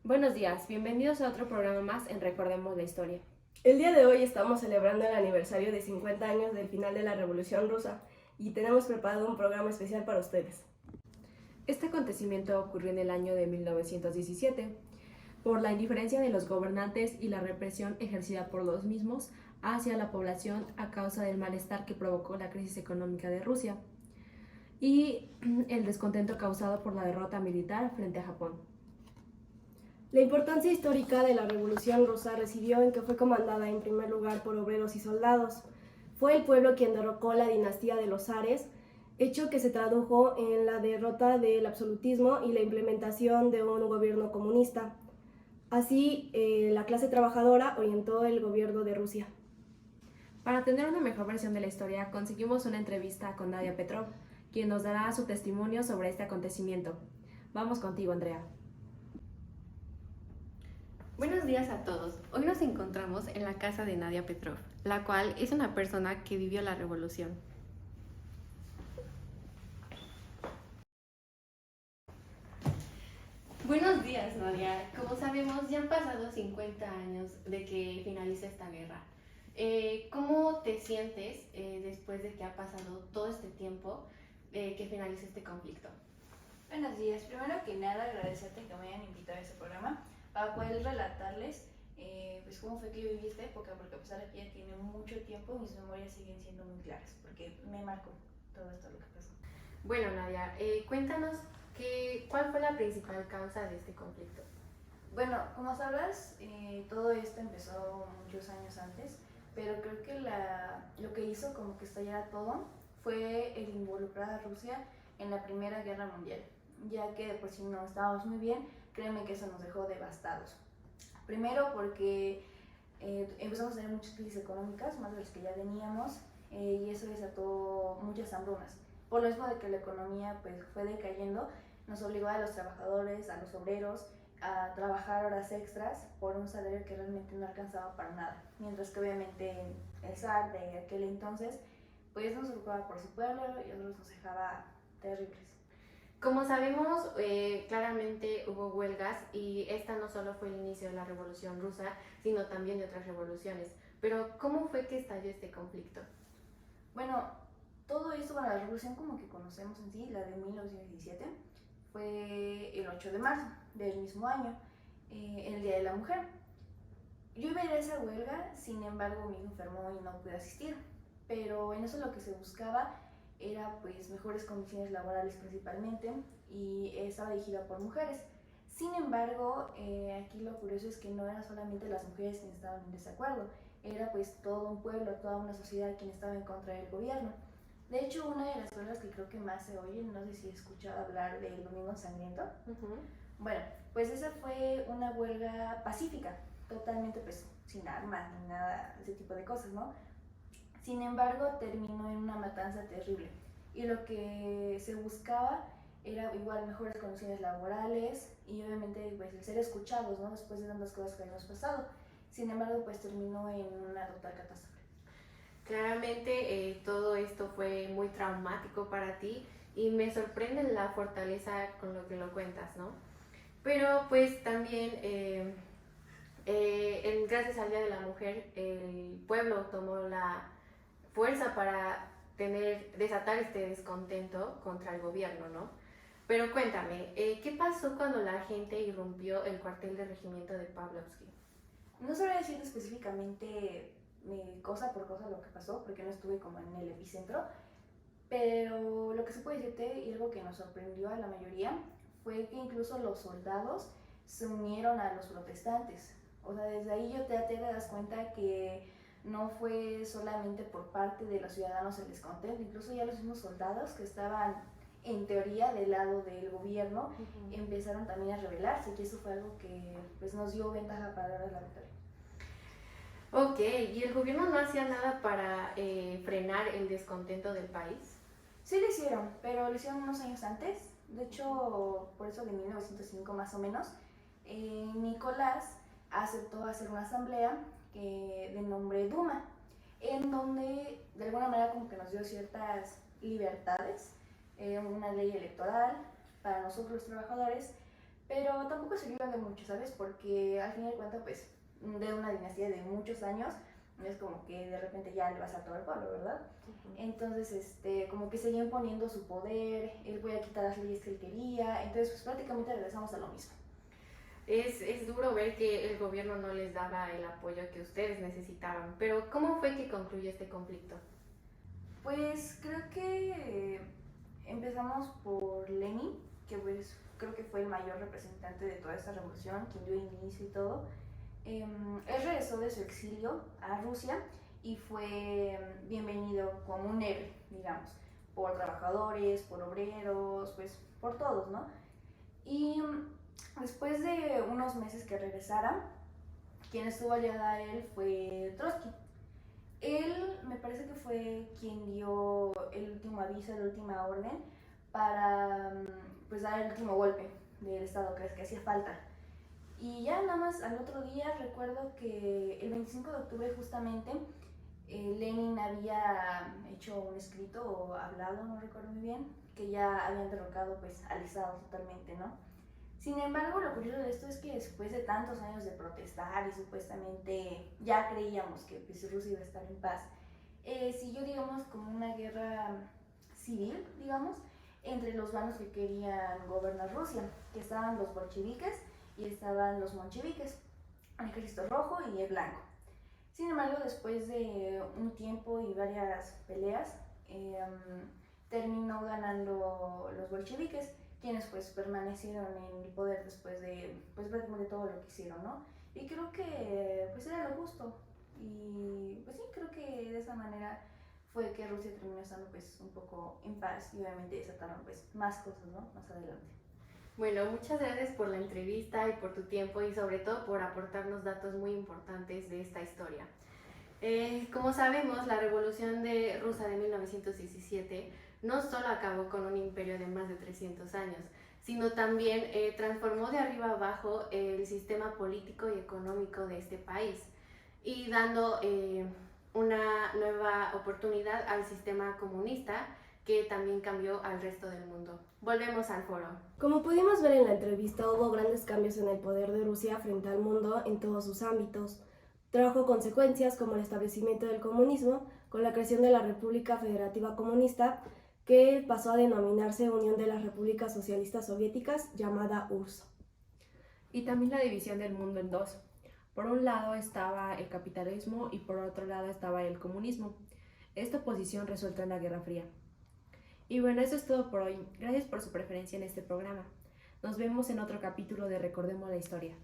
Buenos días, bienvenidos a otro programa más en Recordemos la Historia. El día de hoy estamos celebrando el aniversario de 50 años del final de la Revolución Rusa y tenemos preparado un programa especial para ustedes. Este acontecimiento ocurrió en el año de 1917. Por la indiferencia de los gobernantes y la represión ejercida por los mismos hacia la población a causa del malestar que provocó la crisis económica de Rusia y el descontento causado por la derrota militar frente a Japón. La importancia histórica de la Revolución Rusa residió en que fue comandada en primer lugar por obreros y soldados. Fue el pueblo quien derrocó la dinastía de los zares, hecho que se tradujo en la derrota del absolutismo y la implementación de un gobierno comunista. Así, la clase trabajadora orientó el gobierno de Rusia. Para tener una mejor versión de la historia, conseguimos una entrevista con Nadia Petrov, quien nos dará su testimonio sobre este acontecimiento. Vamos contigo, Andrea. Buenos días a todos. Hoy nos encontramos en la casa de Nadia Petrov, la cual es una persona que vivió la revolución. Buenos días, Nadia. Como sabemos, ya han pasado 50 años de que finaliza esta guerra. ¿Cómo te sientes después de que ha pasado todo este tiempo que finaliza este conflicto? Buenos días. Primero que nada, agradecerte que me hayan invitado a este programa para poder relatarles pues cómo fue que yo viví esta época, porque a pesar de que ya tiene mucho tiempo, mis memorias siguen siendo muy claras, porque me marcó todo esto lo que pasó. Bueno, Nadia, cuéntanos cuál fue la principal causa de este conflicto. Bueno, como sabrás, todo esto empezó muchos años antes, pero creo que lo que hizo como que estallara todo fue el involucrar a Rusia en la Primera Guerra Mundial, ya que por si no estábamos muy bien, créeme que eso nos dejó devastados. Primero porque empezamos a tener muchas crisis económicas, más de las que ya teníamos, y eso desató muchas hambrunas. Por lo mismo de que la economía pues, fue decayendo, nos obligó a los trabajadores, a los obreros, a trabajar horas extras por un salario que realmente no alcanzaba para nada. Mientras que obviamente el zar de aquel entonces pues nos ocupaba por su pueblo y a nosotros nos dejaba terribles. Como sabemos, claramente hubo huelgas y esta no solo fue el inicio de la Revolución Rusa, sino también de otras revoluciones. Pero, ¿cómo fue que estalló este conflicto? Bueno, todo esto, bueno, la revolución como que conocemos en sí, la de 1917, fue el 8 de marzo del mismo año, el Día de la Mujer. Yo iba a ir a esa huelga, sin embargo mi hijo enfermó y no pude asistir, pero en eso lo que se buscaba era pues mejores condiciones laborales principalmente y estaba dirigida por mujeres. Sin embargo, aquí lo curioso es que no eran solamente las mujeres quienes estaban en desacuerdo, era pues todo un pueblo, toda una sociedad quien estaba en contra del gobierno. De hecho, una de las cosas que creo que más se oye, no sé si he escuchado hablar del Domingo Sangriento. Bueno, pues esa fue una huelga pacífica, totalmente pues sin armas ni nada, ese tipo de cosas, ¿no? Sin embargo, terminó en una matanza terrible y lo que se buscaba era igual mejores condiciones laborales y obviamente pues el ser escuchados, ¿no? Después de tantas cosas que habíamos pasado. Sin embargo, pues terminó en una total catástrofe. Claramente todo esto fue muy traumático para ti y me sorprende la fortaleza con lo que lo cuentas, ¿no? Pero pues también gracias al Día de la Mujer el pueblo tomó la fuerza para desatar este descontento contra el gobierno, ¿no? Pero cuéntame, ¿qué pasó cuando la gente irrumpió el cuartel de regimiento de Pavlovsky? No sabría decirte específicamente cosa por cosa lo que pasó, porque no estuve como en el epicentro, pero lo que se puede decirte y algo que nos sorprendió a la mayoría fue que incluso los soldados se unieron a los protestantes. O sea, desde ahí te das cuenta que no fue solamente por parte de los ciudadanos el descontento, incluso ya los mismos soldados que estaban en teoría del lado del gobierno empezaron también a rebelarse, y eso fue algo que pues, nos dio ventaja para dar la victoria. Ok, ¿y el gobierno no hacía nada para frenar el descontento del país? Sí lo hicieron, pero lo hicieron unos años antes. De hecho, por eso de 1905 más o menos, Nicolás aceptó hacer una asamblea de nombre Duma, en donde de alguna manera como que nos dio ciertas libertades, una ley electoral para nosotros los trabajadores, pero tampoco sirvió de mucho, ¿sabes? Porque al fin y al cuentas, pues, de una dinastía de muchos años, no es como que de repente ya le vas a todo el pueblo, ¿verdad? Entonces, como que seguía imponiendo su poder, él podía quitar las leyes que él quería, entonces pues prácticamente regresamos a lo mismo. Es duro ver que el gobierno no les daba el apoyo que ustedes necesitaban, pero ¿cómo fue que concluyó este conflicto? Pues creo que empezamos por Lenin, que pues creo que fue el mayor representante de toda esta revolución, quien dio inicio y todo. Él regresó de su exilio a Rusia y fue bienvenido como un héroe, digamos, por trabajadores, por obreros, pues por todos, ¿no? Y después de unos meses que regresara, quien estuvo aliado a él fue Trotsky. Él me parece que fue quien dio el último aviso, la última orden para pues dar el último golpe del Estado que hacía falta. Y ya nada más al otro día recuerdo que el 25 de octubre justamente Lenin había hecho un escrito o hablado, no recuerdo muy bien, que ya habían derrocado pues al Estado totalmente, ¿no? Sin embargo, lo curioso de esto es que después de tantos años de protestar y supuestamente ya creíamos que pues, Rusia iba a estar en paz, siguió, digamos, como una guerra civil, digamos, entre los bandos que querían gobernar Rusia, que estaban los bolcheviques y estaban los mencheviques, el ejército rojo y el blanco. Sin embargo, después de un tiempo y varias peleas, terminó ganando los bolcheviques, quienes pues permanecieron en el poder después de pues prácticamente todo lo que hicieron, ¿no? Y creo que pues era lo justo, y pues sí, creo que de esa manera fue que Rusia terminó estando pues un poco en paz y obviamente desataron pues más cosas, ¿no? Más adelante. Bueno, muchas gracias por la entrevista y por tu tiempo y sobre todo por aportarnos datos muy importantes de esta historia. Como sabemos, la Revolución Rusa de 1917 no solo acabó con un imperio de más de 300 años, sino también transformó de arriba abajo el sistema político y económico de este país y dando una nueva oportunidad al sistema comunista que también cambió al resto del mundo. Volvemos al foro. Como pudimos ver en la entrevista, hubo grandes cambios en el poder de Rusia frente al mundo en todos sus ámbitos. Trajo consecuencias como el establecimiento del comunismo, con la creación de la República Federativa Comunista, que pasó a denominarse Unión de las Repúblicas Socialistas Soviéticas, llamada URSS. Y también la división del mundo en dos. Por un lado estaba el capitalismo y por otro lado estaba el comunismo. Esta oposición resultó en la Guerra Fría. Y bueno, eso es todo por hoy. Gracias por su preferencia en este programa. Nos vemos en otro capítulo de Recordemos la Historia.